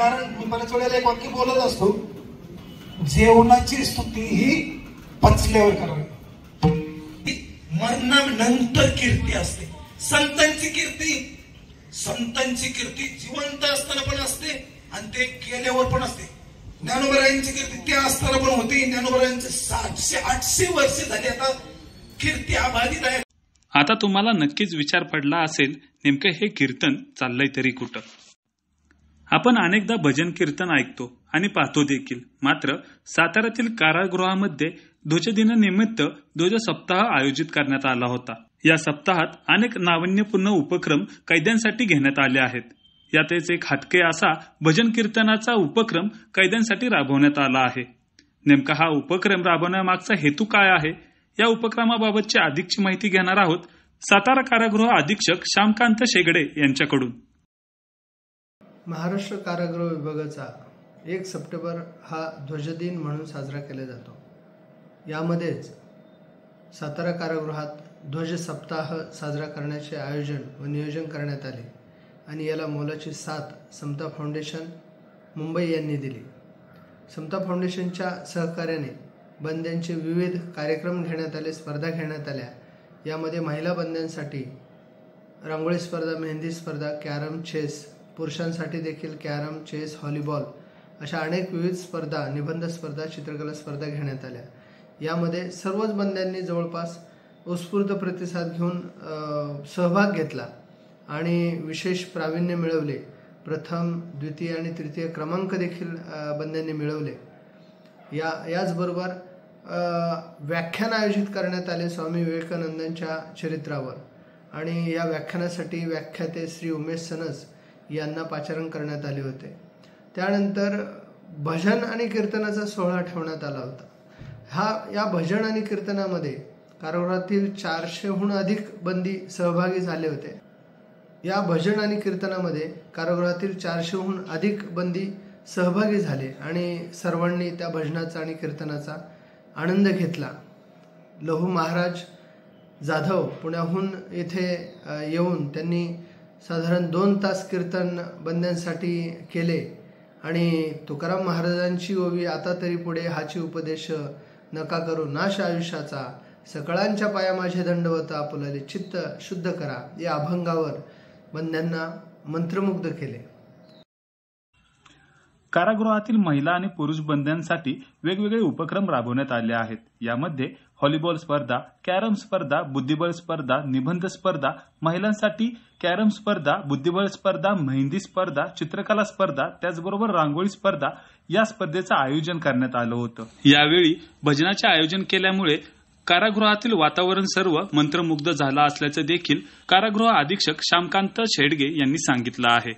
कारण मी बऱ्याच वेळेला एक वाक्य बोलत असतो, जेवणाची स्तुती ही पचल्यावर करावी, मरणानंतर कीर्ती असते. संतांची कीर्ती जिवंत असताना पण असते आणि ते गेल्यावर पण असते. ज्ञानोबरायांची कीर्ती त्या असताना पण होती. ज्ञानोबरायांचे 700-800 वर्ष झाली आता कीर्ती अबाधित आहे. आता तुम्हाला नक्कीच विचार पडला असेल, नेमकं हे कीर्तन चाललंय तरी कुठं? आपण अनेकदा भजन कीर्तन ऐकतो आणि पाहतो देखील. मात्र साताऱ्यातील कारागृहामध्ये ध्वजदिनानिमित्त ध्वज सप्ताह आयोजित करण्यात आला होता. या सप्ताहात अनेक नाविन्यपूर्ण उपक्रम कैद्यांसाठी घेण्यात आले आहेत. यातच एक हटके असा भजन कीर्तनाचा उपक्रम कैद्यांसाठी राबवण्यात आला आहे. नेमका हा उपक्रम राबवण्यामागचा हेतू काय आहे, या उपक्रमाबाबतची अधिकची माहिती घेणार आहोत सातारा कारागृह अधीक्षक श्यामकांत शेगडे यांच्याकडून. महाराष्ट्र कारागृह विभागाचा 1 सप्टेंबर हा ध्वजदिन म्हणून साजरा केला जातो. यामध्येच सातारा कारागृहात ध्वज सप्ताह साजरा करण्याचे आयोजन व नियोजन करण्यात आले आणि याला मोलाची साथ समता फाउंडेशन मुंबई यांनी दिली. समता फाउंडेशनच्या सहकार्याने बंद्यांचे विविध कार्यक्रम घेण्यात आले, स्पर्धा घेण्यात आल्या. यामध्ये महिला बंद्यांसाठी रांगोळी स्पर्धा, मेहंदी स्पर्धा, कॅरम, चेस, पुरुषांसाठी देखील कॅरम, चेस, व्हॉलीबॉल अशा अनेक विविध स्पर्धा, निबंध स्पर्धा, चित्रकला स्पर्धा घेण्यात आल्या. यामध्ये सर्वच बंद्यांनी जवळपास उत्स्फूर्त प्रतिसाद घेऊन सहभाग घेतला आणि विशेष प्रावीण्य मिळवले. प्रथम, द्वितीय आणि तृतीय क्रमांक देखील बंद्यांनी मिळवले. याचबरोबर व्याख्यान आयोजित करण्यात आले स्वामी विवेकानंदांच्या चरित्रावर आणि या व्याख्यानासाठी व्याख्याते श्री उमेश सनस यांना पाचारण करण्यात आले होते. त्यानंतर भजन आणि कीर्तनाचा सोहळा ठेवण्यात आला होता. या भजन आणि कीर्तनामध्ये कारागृहातील 400हून अधिक बंदी सहभागी झाले होते. या भजन आणि कीर्तनामध्ये कारागृहातील 400हून अधिक बंदी सहभागी झाले आणि सर्वांनी त्या भजनाचा आणि कीर्तनाचा आनंद घेतला. लहू महाराज जाधव पुण्याहून येथे येऊन त्यांनी साधारण 2 तास कीर्तन बंद्यांसाठी केले आणि तुकाराम महाराजांची ओवी आता तरी पुढे हाची उपदेश नका करू नाश आयुष्याचा, सकळांच्या पाया माझे दंडवत आपुलले, चित्त शुद्ध करा या अभंगावर बंद्यांना मंत्रमुग्ध केले. कारागृहातील महिला आणि पुरुष बंद्यांसाठी वेगवेगळे उपक्रम राबवण्यात आले आहेत. यामध्ये व्हॉलीबॉल स्पर्धा, कॅरम स्पर्धा, बुद्धिबळ स्पर्धा, निबंध स्पर्धा, महिलांसाठी कॅरम स्पर्धा, बुद्धिबळ स्पर्धा, मेहंदी स्पर्धा, चित्रकला स्पर्धा, त्याचबरोबर रांगोळी स्पर्धा या स्पर्धेचं आयोजन करण्यात आलं होतं. यावेळी भजनाचे आयोजन केल्यामुळे कारागृहातील वातावरण सर्व मंत्रमुग्ध झालं असल्याचं देखील कारागृह अधीक्षक श्यामकांत शेडगे यांनी सांगितलं आहे.